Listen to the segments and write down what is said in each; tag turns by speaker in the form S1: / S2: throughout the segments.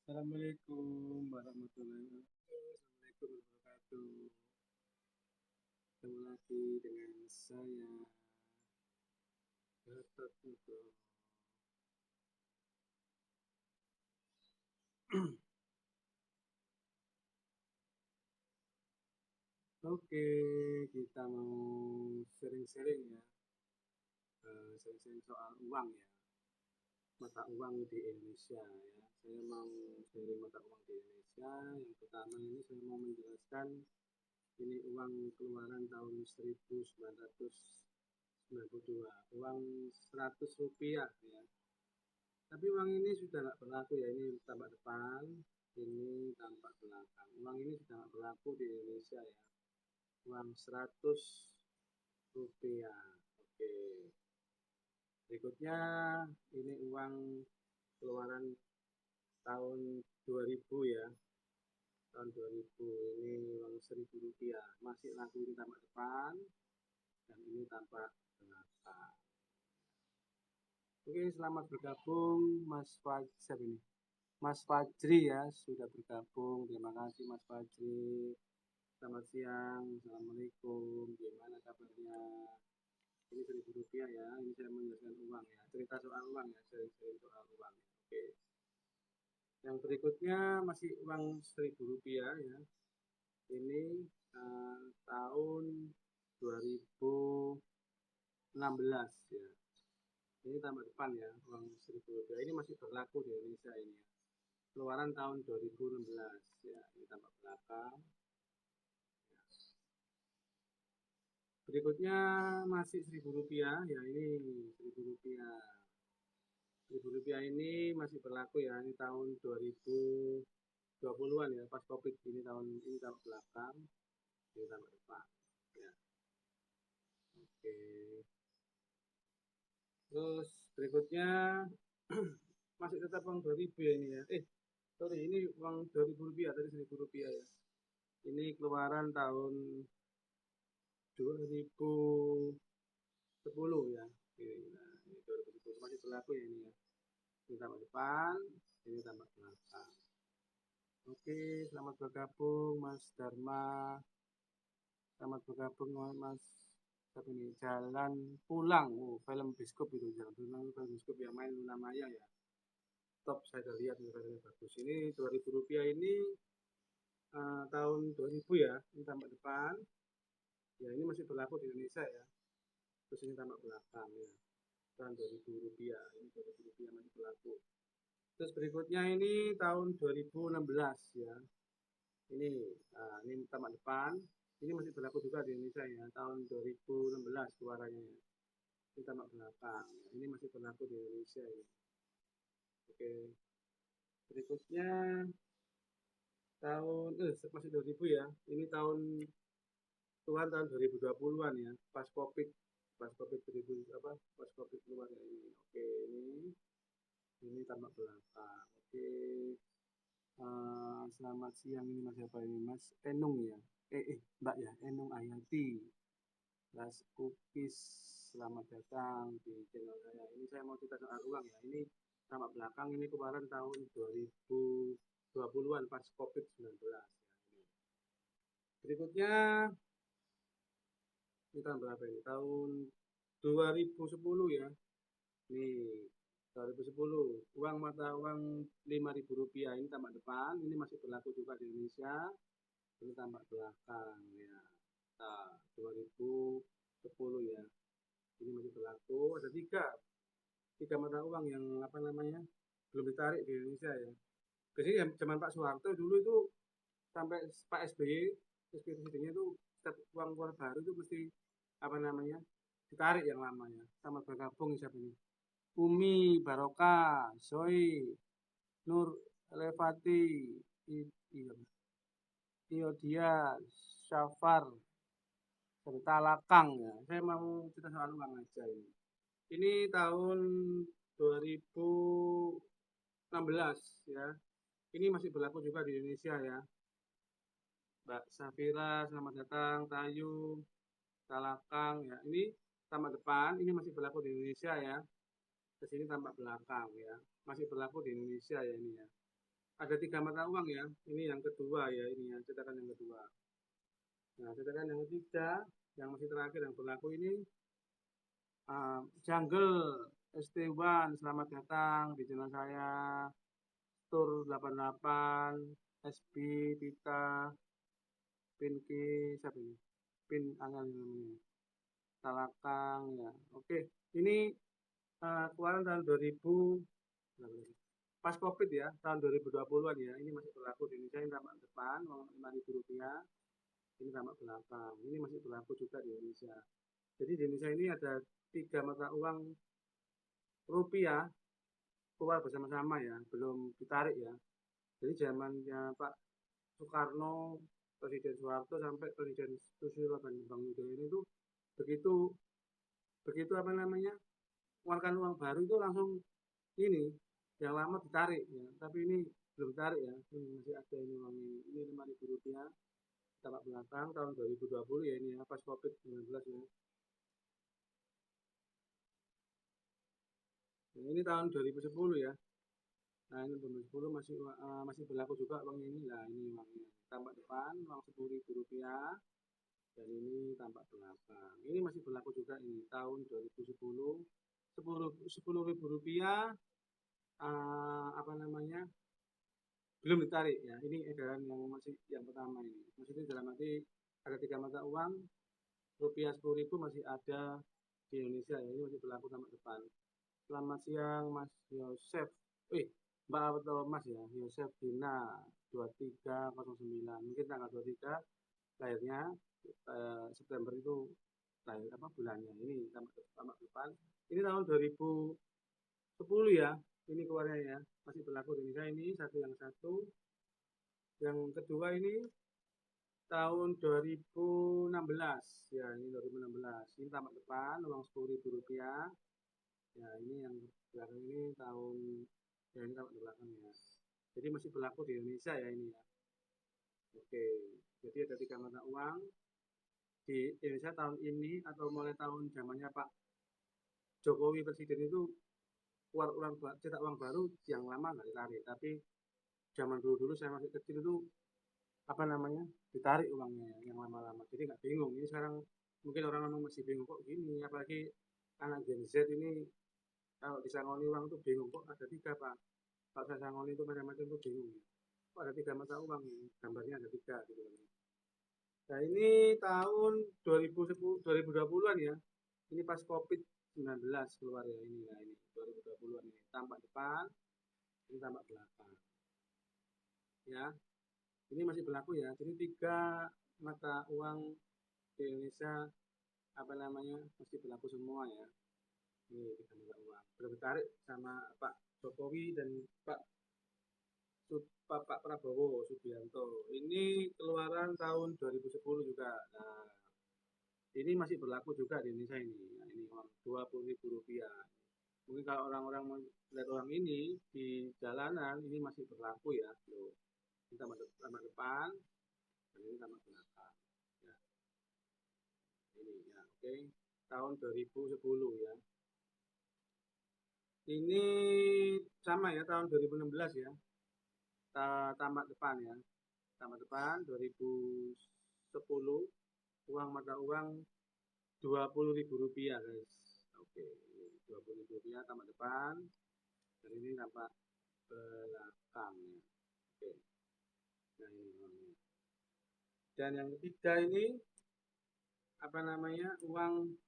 S1: Assalamualaikum warahmatullahi wabarakatuh. Ketemu lagi dengan saya, Gatot Nugroho. Oke, kita mau sering-sering ya, sering-sering soal uang ya, mata uang di Indonesia ya. Saya mau sharing mata uang di Indonesia. Yang pertama ini saya mau menjelaskan ini uang keluaran tahun 1992, uang 100 rupiah ya. Tapi uang ini sudah nggak berlaku ya, ini tampak depan, ini tampak belakang. Uang ini sudah nggak berlaku di Indonesia ya. Uang 100 rupiah. Oke. Berikutnya ini uang keluaran tahun 2000 ya. Tahun 2000 ini uang 1000 rupiah. Masih laku, ini tampak depan dan ini tampak belakang. Oke, selamat bergabung Mas Fajri. Mas Fajri ya sudah bergabung. Terima kasih Mas Fajri. Selamat siang, Assalamualaikum. Gimana kabarnya? Ini 1000 rupiah ya. Ini saya menjelaskan uang ya. Cerita soal uang ya. Sering-sering soal uang. Oke. Yang berikutnya masih uang 1000 rupiah ya. Ini tahun 2016 ya. Ini tambah depan ya, uang 1000 rupiah. Ini masih berlaku di Indonesia ini ya. Keluaran tahun 2016 ya. Ini tambah belakang. Berikutnya masih 1000 rupiah ya, ini 1000 rupiah. 1000 rupiah ini masih berlaku ya, ini tahun 2020-an ya, pas COVID ini tahun belakang, ini tahun depan ya. Oke. Terus berikutnya masih tetap uang 2000 ya ini ya. Sorry, ini uang 2000 rupiah, tadi 1000 rupiah ya. Ini keluaran tahun 2010 ya. Nah, ini 2010 masih berlaku ya ini ya. Ini tambah depan, ini tambah belakang. Oke, selamat bergabung Mas Dharma. Selamat bergabung Mas. Tapi ini Jalan Pulang. Oh, film bioskop itu, Jalan Pulang, film bioskop yang main Luna Maya ya. Top, saya udah lihat ini filmnya bagus. Ini 2000 rupiah ini tahun 2000 ya. Ini tambah depan. Ya, ini masih berlaku di Indonesia ya. Terus ini tambah belakang ya. Tahun 2000 rupiah. Ini 2000 rupiah masih berlaku. Terus berikutnya ini tahun 2016 ya. Ini tamat depan. Ini masih berlaku juga di Indonesia ya. Tahun 2016 keluarannya ya. Ini tamat belakang. Ini masih berlaku di Indonesia ya. Oke. Berikutnya tahun masih 2000 ya. Ini tahun Tuhan tahun 2020-an ya. Pas Covid. Pas Covid 2000 apa? Pas Covid keluar ya ini. Oke, ini tamat belakang. Oke. Selamat siang, ini Mas siapa ini Mas Enung ya, Mbak ya, Enung Ayati, Las Kukis. Selamat datang di channel saya. Ini saya mau cerita soal uang ya. Ini sama belakang, ini kemarin tahun 2020-an pas COVID-19 ya. Berikutnya ini tahun berapa ini? Tahun 2010 ya. Nih, 2010 uang mata uang 5.000 rupiah ini tambah depan, ini masih berlaku juga di Indonesia. Ini tambah belakang ya. Nah, 2010 ya. Ini masih berlaku. Ada tiga mata uang yang apa namanya belum ditarik di Indonesia ya. Biasanya zaman Pak Soeharto dulu itu sampai Pak SBY, presidennya itu setiap uang keluar baru itu mesti apa namanya ditarik yang lamanya. Sama bergabung siapa ini? Umi, Baroka, Zoe, Nur Elevati, Iodia, Syafar, serta Lakang ya. Saya mau cerita soal uang aja ini. Ini tahun 2016 ya. Ini masih berlaku juga di Indonesia ya. Mbak Safira, selamat datang. Tayu, Talakang ya. Ini tambah depan, ini masih berlaku di Indonesia ya. Ke sini tambah belakang ya. Masih berlaku di Indonesia ya ini ya. ada 3 mata uang ya. Ini yang kedua ya, ini ya, cetakan yang kedua. Nah, cetakan yang ketiga, yang masih terakhir yang berlaku ini, Jungle ST1, selamat datang di channel saya. Tur 88, SB, Pita, Pinki, siapa ini? Pin Angan namanya. Talakang ya. Oke, ini keluaran tahun 2000 pas Covid ya, tahun 2020-an ya. Ini masih berlaku di Indonesia. Ini tampak depan uang Rp5.000. Ini tampak belakang. Ini masih berlaku juga di Indonesia. Jadi di Indonesia ini ada 3 mata uang rupiah keluar bersama-sama ya, belum ditarik ya. Jadi zamannya Pak Soekarno, Presiden Soeharto sampai Presiden Susilo Bambang Yudhoyono ini tuh begitu begitu apa namanya mengeluarkan uang baru itu langsung ini yang lama ditarik ya, tapi ini belum ditarik ya, ini masih ada ini uang ini Rp5.000 tampak belakang tahun 2020 ya, ini ya pas COVID-19 ya. Nah, ini tahun 2010 ya. Nah, ini 2010 masih berlaku juga uang ini. Nah, ini uangnya tampak depan uang Rp10.000 dan ini tampak belakang. Ini masih berlaku juga ini tahun 2010 Rp10.000 apa namanya belum ditarik ya. Ini edaran yang masih yang pertama ini. Maksudnya dalam arti ada 3 mata uang rupiah 10.000 masih ada di Indonesia ya. Ini masih berlaku tampak depan. Selamat siang Mas Yosef. Mbak atau Mas ya, Yosef Dina 2309. Mungkin tanggal 23 lahirnya September itu lahir apa bulannya. Ini tampak depan. Ini tahun 2010 ya. Ini keluarnya ya. Masih berlaku di Indonesia ini satu. Yang kedua ini tahun 2016 ya, ini 2016. Ini tampak depan uang Rp10.000. Ya, ini yang belakang ini tahun ya, ini tampak di belakang ya. Jadi masih berlaku di Indonesia ya ini ya. Oke, jadi ada 3 mata uang di Indonesia tahun ini atau mulai tahun zamannya Pak Jokowi Presiden itu keluar uang cetak uang baru, yang lama nggak ditarik. Tapi zaman dulu saya masih kecil itu apa namanya ditarik uangnya yang lama-lama. Jadi nggak bingung. Ini sekarang mungkin orang-orang masih bingung kok gini. Apalagi anak Gen Z ini kalau disangoni uang itu bingung kok ada 3 Pak. Kalau saya sangoni itu macam-macam itu bingung. Kok ada 3 mata uang ini? Gambarnya ada 3 gitu. Nah, ini tahun 2020-an ya. Ini pas COVID-19 keluar ya ini. Nah, ini 2020-an ini. Tampak depan, ini tampak belakang. Ya. Ini masih berlaku ya. Jadi 3 mata uang di Indonesia apa namanya masih berlaku semua ya. Ini 3 mata uang. Belum ditarik sama Pak Jokowi dan Pak Prabowo Subianto. Ini keluaran tahun 2010 juga. Nah, ini masih berlaku juga di Indonesia ini. Nah, ini uang Rp20.000. Mungkin kalau orang-orang melihat uang ini di jalanan ini masih berlaku ya. Loh. Ini tambah depan dan ini tambah belakang. Ya. Ini ya, oke. Tahun 2010 ya. Ini sama ya tahun 2016 ya. Tamat depan ya. Tamat depan 2010 uang mata uang Rp20.000 guys. Oke, Rp20.000 tamat depan dan ini tampak belakang ya. Oke. Nah, ini uangnya. Dan yang ketiga ini apa namanya uang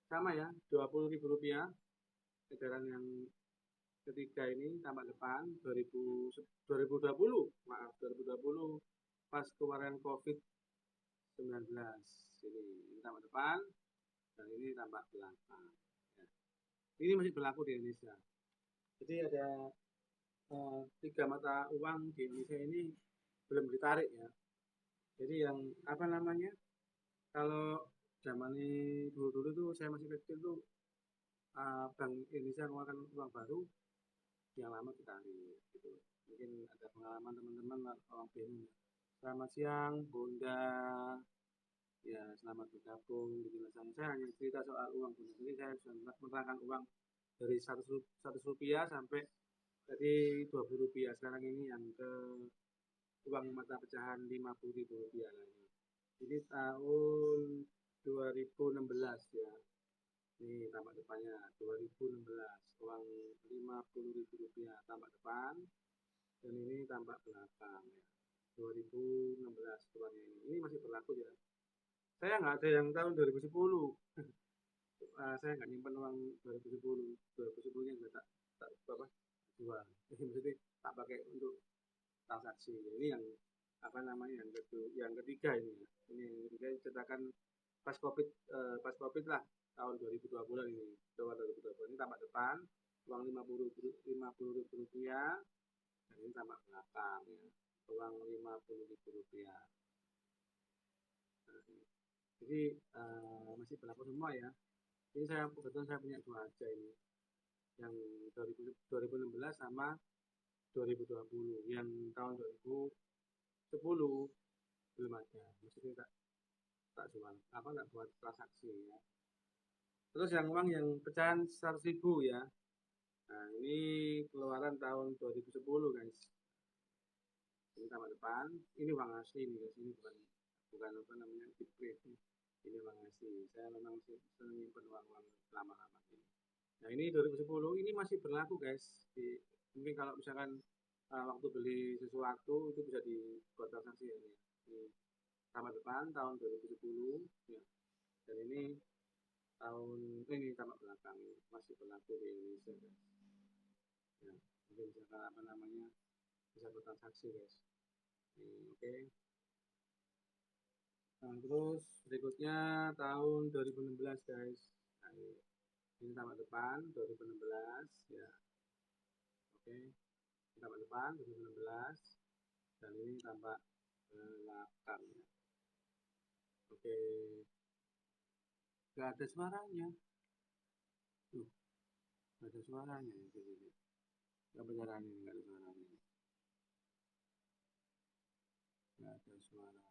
S1: sama ya Rp20.000. Edaran yang ketiga ini tampak depan 2020 maaf 2020 pas keluaran COVID-19 ini tampak depan dan ini tampak belakang ya. Ini masih berlaku di Indonesia. Jadi ada 3 mata uang di Indonesia ini belum ditarik ya. Jadi yang apa namanya kalau zaman ini dulu tuh saya masih kecil tuh Bank Indonesia mengeluarkan uang baru yang lama ditarik gitu. Mungkin ada pengalaman teman-teman orang bingung. Selamat siang Bunda, ya selamat bergabung di jelasan. Saya hanya cerita soal uang Bunda. Jadi saya sudah menerangkan uang dari 100 rupiah sampai Tadi Rp20, sekarang ini yang ke uang mata pecahan Rp50.000 lagi. Ini tahun 2016 ya. Ini tampak depannya 2016, uang Rp50.000 tampak depan, dan ini tampak belakang ya. 2016 keluarnya ini. Ini masih berlaku ya. Saya nggak ada yang tahun 2010. Saya nggak nyimpan uang 2010. 2010 nya nggak tak apa jual. Maksudnya tak pakai untuk transaksi. Ini yang apa namanya yang ketiga ini ya. Ini yang ketiga cetakan pas covid lah tahun 2020 ini. Tahun 2020 ini tampak depan uang Rp50.000 dan ini tampak belakang ya. Uang Rp50.000. Nah, jadi masih berlaku semua ya. Ini kebetulan saya punya dua aja ini, yang 2016 sama 2020. Yang tahun 2010 belum ada, maksudnya tak jual, apa nggak buat transaksi ya. Terus yang uang yang pecahan 100.000 ya. Nah ini keluaran tahun 2010 guys. Ini tambah depan, ini uang asli nih guys, ini bukan apa namanya print. Ini uang asli. Saya memang sering nyimpen uang-uang lama-lama ini. Nah ini 2010 ini masih berlaku guys. Mungkin kalau misalkan waktu beli sesuatu itu bisa dibuat transaksi ya ini. Ini tambah depan tahun 2010 ya. Dan ini tahun ini tambah belakang ini masih berlaku di Indonesia guys. Ya, mungkin misalkan apa namanya bisa bertransaksi guys. Oke. Nah, terus berikutnya tahun 2016 guys. Nah, ini tambah depan 2016 ya. Oke. Tambah depan 2016 dan ini tambah belakang ya. Oke. Gak ada suaranya. Gak ada suaranya ya di sini. Gak beneran ini gak ada suaranya. Gak ada suaranya.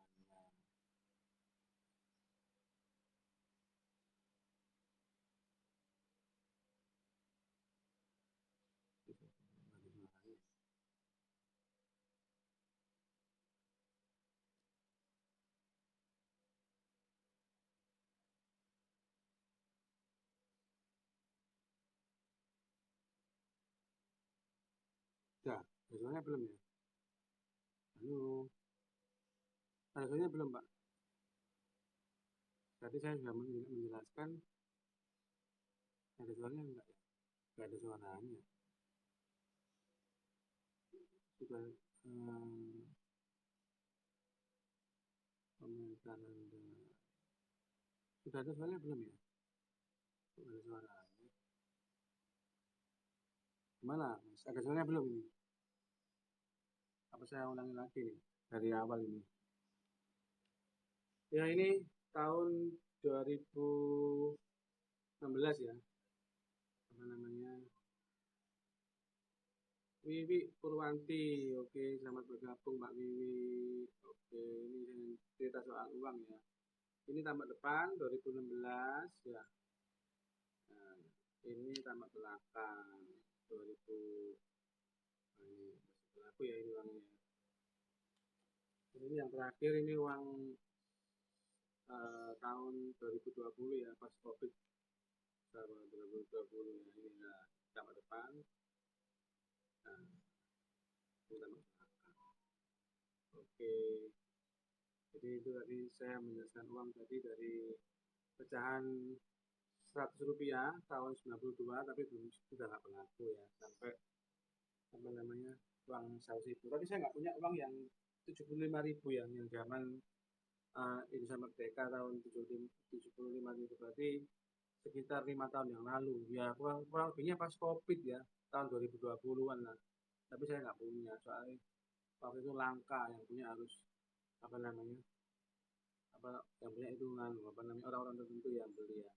S1: Udah, ada suaranya belum ya? Halo, ada suaranya belum Pak? Tadi saya sudah menjelaskan, ada suaranya enggak ya? Gak ada suaranya. Sudah komentar Anda. Sudah ada suaranya belum ya? Sudah ada suaranya. Gimana? Mas? Ada suaranya belum ini? Apa saya ulangi lagi nih dari awal ini? Ya ini tahun 2016 ya. Apa namanya? Wiwi Purwanti, oke, selamat bergabung Mbak Wiwi. Oke, ini cerita soal uang ya. Ini tambah depan 2016 ya. Nah, ini tambah belakang 2000. Nah, ini masih berlaku ya ini uangnya. Ini yang terakhir ini uang tahun 2020 ya, pas COVID sama 2020 ya. Ini ya tambah depan. Nah, ini tambah belakang. Oke. Jadi itu tadi saya menjelaskan uang tadi dari pecahan Rp100 tahun 92 tapi belum sudah nggak berlaku ya sampai apa namanya uang 100.000. Tapi saya nggak punya uang yang 75.000 yang zaman Indonesia Merdeka tahun 75.000 berarti sekitar 5 tahun yang lalu ya, kurang lebihnya pas COVID ya tahun 2020-an lah. Tapi saya nggak punya soalnya waktu itu langka, yang punya harus apa namanya apa yang punya itu apa namanya orang-orang tertentu yang beli ya.